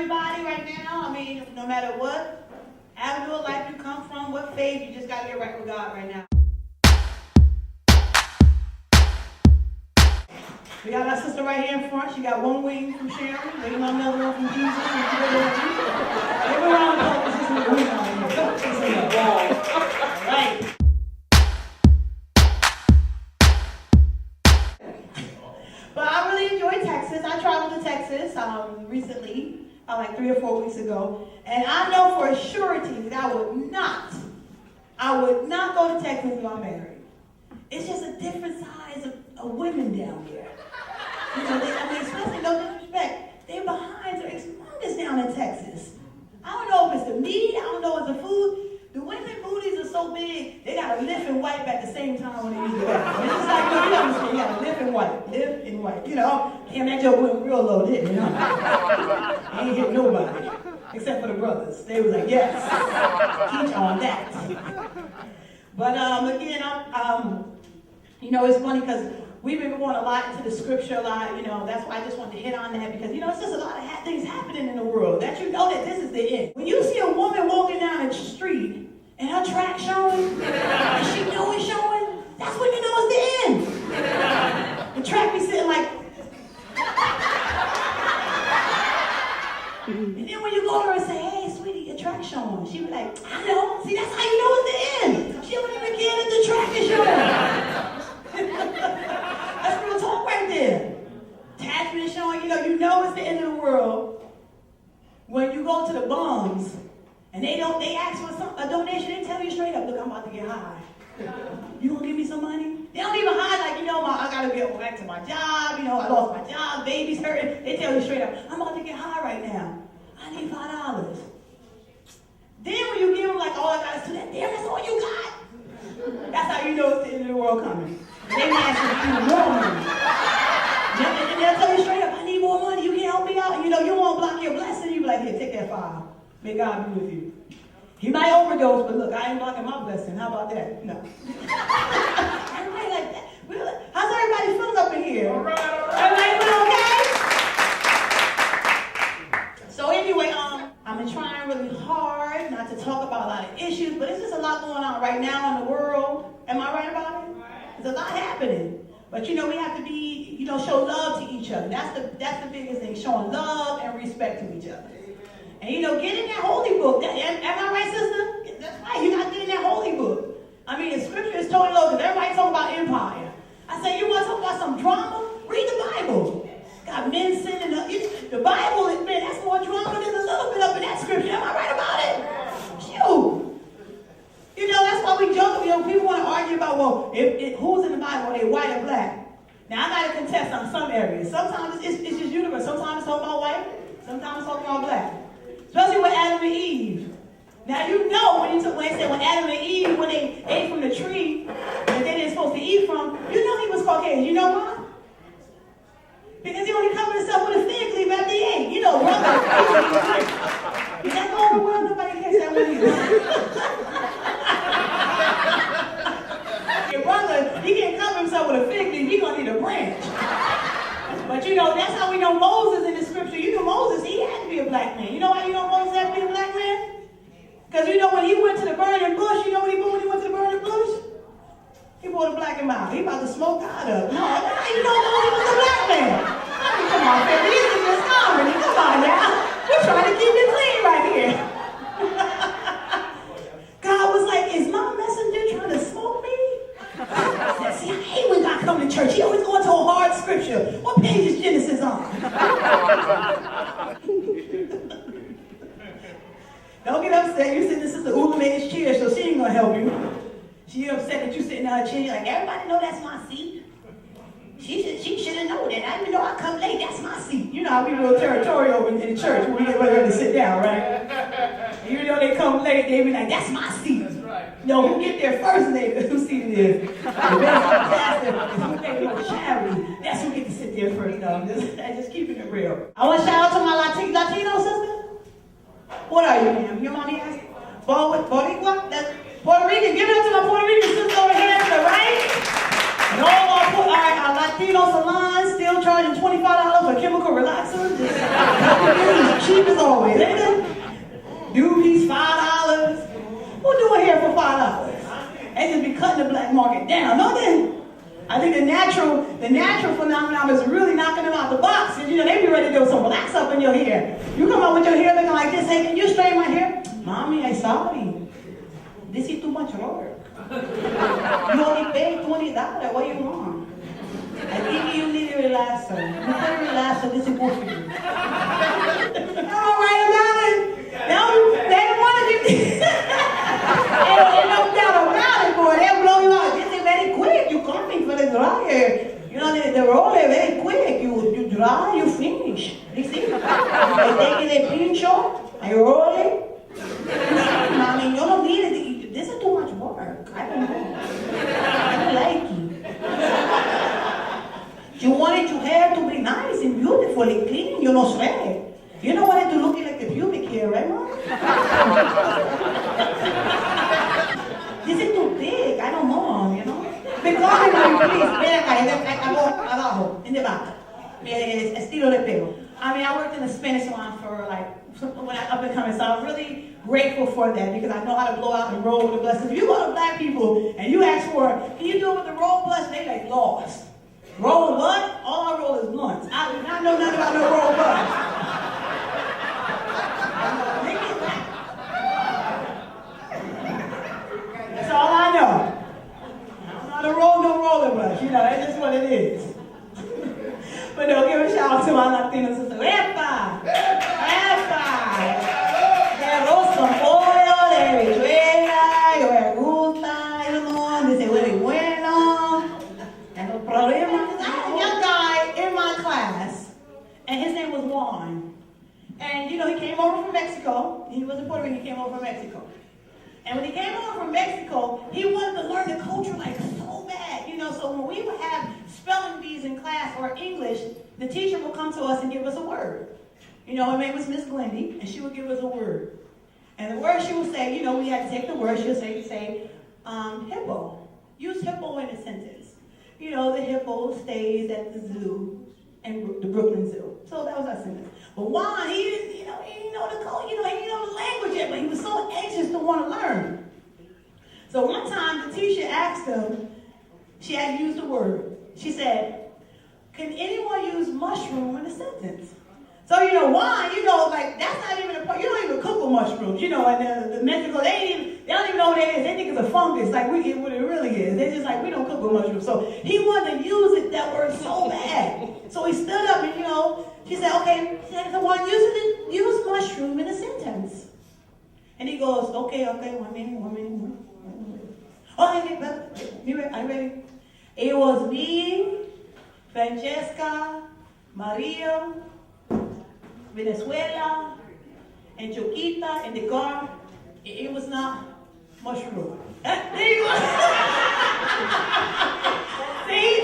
everybody right now. I mean, no matter what avenue of life you come from, what faith, you just got to get right with God right now. We got our sister right here in front. She got one wing from Sharon, waiting on another one from Jesus. Everyone else is just waiting on here. All right. But I really enjoy Texas. I traveled to Texas recently, like 3 or 4 weeks ago. And I know for a surety that I would not go to Texas if I'm married. It's just a different size of women down there. You know, especially no disrespect, their behinds are humongous down in Texas. I don't know if it's the meat, I don't know if it's the food. The women booties are so big, they gotta lift and wipe at the same time when they use the bathroom. It's just like, you understand, you gotta lift and wipe. You know, damn, that joke went real low, didn't it? He ain't hit nobody, except for the brothers. They was like, yes, teach on that. But again, you know, it's funny because we've been going a lot into the scripture a lot, you know, that's why I just wanted to hit on that because, you know, it's just a lot of things happening in the world that you know that this is the end. When you see a woman walking down the street and her track showing, and she know it's showing, that's when you know it's the end. The track be sitting like, and then when you go to her and say, hey, sweetie, your track showing, she be like, I know, see, that's how you know it's the end. She don't even care that the track is showing. That's real talk right there. Attachment showing, you know it's the end of the world when you go to the bums and they ask for a donation, they tell you straight up, look, I'm about to get high. You gonna give me some money? They don't even hide like, I gotta get back to my job, I lost my job, baby's hurting. They tell you straight up, I'm about to get high right now. I need $5. Then when you give them like, all I got is $2, damn, that's all you got? That's how you know it's the end of the world coming. They may ask you for more money. And they'll tell you straight up, I need more money. You can't help me out. You won't block your blessing. You be like, here, take that $5. May God be with you. He might overdose, but look, I ain't blocking my blessing. How about that? No. Everybody like that. How's everybody feeling up in here? All right. Everybody feeling okay? So anyway, I've been trying really hard not to talk about a lot of issues, but it's just a lot going on right now in the world. Am I right about it? There's a lot happening. But we have to be, show love to each other. That's the biggest thing, showing love and respect to each other. And get in that holy book. Am I right, sister? That's right, you got to get in that holy book. I mean, the scripture is totally low because everybody's talking about empire. I say, you want to talk about some drama? Read the Bible. Got men sinning. The Bible, man, that's more drama than a little bit up in that scripture. Am I right about it? Shoot. That's why we joke. People want to argue about, well, who's in the Bible? Are they white or black? Now, I got to contest on some areas. Sometimes it's just universe. Sometimes it's talking about white. Sometimes it's talking about black. Especially with Adam and Eve. Now, when Adam and Eve, when they ate from the tree that they didn't supposed to eat from, he was Caucasian. You know why? Because he only covered himself with a fig leaf after he ate. Brother. Is that going over well? Nobody catch that one either. Your brother, he can't cover himself with a fig leaf. He's going to need a branch. But that's how we know Moses in the scripture. Moses, he had to be a black man. You know why Moses had to be a black man? Because when he went to the burning bush, what he did when he went to the burning bush? He brought a black him out. He about to smoke God up. No, Moses was a black man. I mean, come on, baby. This is just comedy. Come on now. We're trying to keep it clean right here. God was like, is my messenger trying to smoke me? I said, see, I hate when God come to church. He always going to a hard scripture. What page is Genesis on? Don't get upset. You're sitting in Sister Ulame's chair, so she ain't going to help you. She upset that you sitting in her chair. You're like, everybody know that's my seat. She should have known that. I didn't know I come late. That's my seat. You know how we real territorial in the church when we get ready to sit down, right? Even though they come late, they be like, that's my seat. That's right. No, who get there first and they who seat it is. The best pastor is who they go to charity. That's who get to sit there first. I'm just keeping it real. I want to shout out to my Latino sister. What are you, ma'am? Your mommy asked? Boricua? That's Puerto Rican. Give it up to my Puerto Rican sister over here to the right. And all our Latino salons still around charging $25 for chemical relaxers. It's cheap as always, ain't it? Doobies, $5. Who doing hair for $5? They just be cutting the black market down. No, then. I think the natural phenomenon is really knocking them out the box. Because, they be ready to do some relax up in your hair. You come up with your hair looking like this. Hey, can you straighten my hair? Mommy, I'm sorry. This is too much work. You only paid $20. What do you want? I think you need a relaxer. You need a relaxer. This is good for you. Am I right about it? They don't want to do Ain't no doubt about it, boy. They'll blow you out. This is very quick. You coming for the dryer. The roller very quick. You dry, you finish. You see? They take the pincho, I roll it. I mean, you don't need it. This is too much work. I don't know. I don't like it. You wanted your hair to be nice and beautiful and clean. You know, sweat. You don't want it to look like the pubic hair, right, Mom? This is too big. I don't know, Because, please, ven acá, abajo, in the back. Estilo de pelo. I mean, I worked in the Spanish salon for when I up and coming, so I'm really grateful for that because I know how to blow out and roll with the blush. If you go to black people and you ask for, can you do it with the roll blush? They like lost. Roll what? All I roll is blunts. I know nothing about no roll blush. That's all I know. I don't know how to roll no roller brush. That's just what it is. But no, give a shout out to my Latino sister. ¡Epa! ¡Epa! De Rosa, pollo, de habichuela, yo me gusta, dice huele bueno. And the problem is, I had a young guy in my class, and his name was Juan. And, he came over from Mexico. He wasn't Puerto Rican, he came over from Mexico. And when he came over from Mexico, he wanted to learn the culture so bad. So when we would have spelling bees in class or English, the teacher would come to us and give us a word. Her name was Miss Glendy, and she would give us a word. And the word she would say, we had to take the word, she would say, hippo. Use hippo in a sentence. The hippo stays at the zoo, and the Brooklyn Zoo. So that was our sentence. But Juan, he didn't know the code, he didn't know the language yet, but he was so anxious to want to learn. So one time the teacher asked him, she had used the word. She said, can anyone use mushroom in a sentence? So Juan, that's not even a part. You don't even cook with mushrooms, and the Mexico, they don't even know what it is. They think it's a fungus, we get what it really is. They're just we don't cook with mushrooms. So he wanted to use that word so bad. So he stood up and, she said, okay, so Juan, use mushroom in a sentence. And he goes, okay, 1 minute. Okay, are you ready? It was me, Francesca, Maria, Venezuela, and Choquita in the car. It was not mushroom. There you go. See,